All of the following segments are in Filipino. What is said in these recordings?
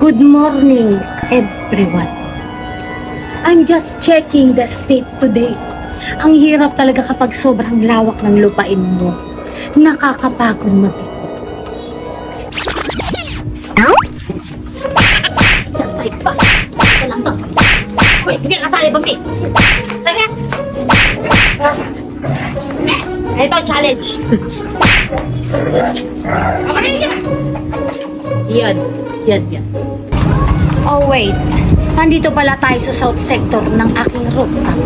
Good morning, everyone. I'm just checking the state today. Ang hirap talaga kapag sobrang lawak ng lupain mo. Nakakapagod mag-ikot. Sides pa. Ito lang to. Uy, hindi ka kasali, Bambi. Tara. Ito, challenge. Kapagin ka na. Yan. Oh wait, nandito pala tayo sa south sector ng aking rooftop.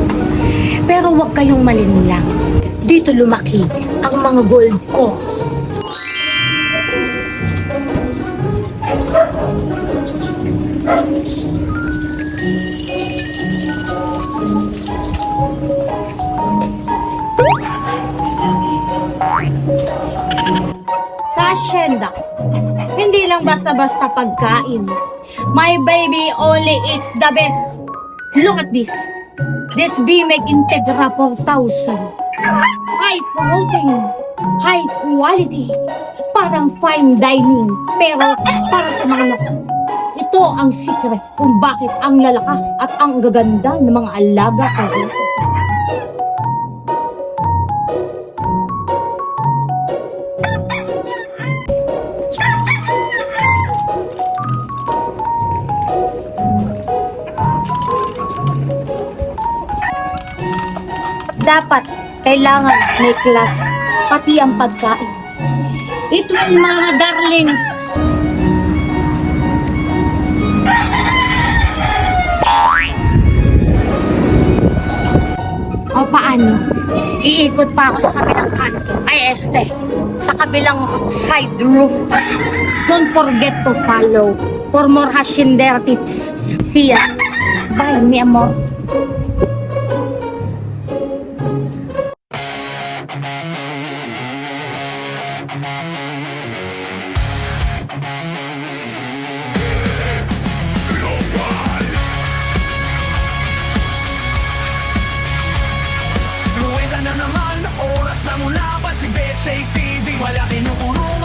Pero huwag kayong malinlang. Dito lumaki ang mga gold ko. Sa asyenda, hindi lang basta-basta pagkain. My baby only eats the best. Look at this. This Bimeg Integra 4000. High protein, high quality. Parang fine dining, pero para sa mga loko. Ito ang secret kung bakit ang lalakas at ang gaganda ng mga alaga ko. Dapat, kailangan may class, pati ang pagkain. Ito si mga darlings. O paano? Iikot pa ako sa kabilang kanto. Ay, sa kabilang side roof. Don't forget to follow for more haciendera tips. See ya. Bye, mi amor. Luweda na naman, oras na mula pa si Betchay TV. Wala kinukulong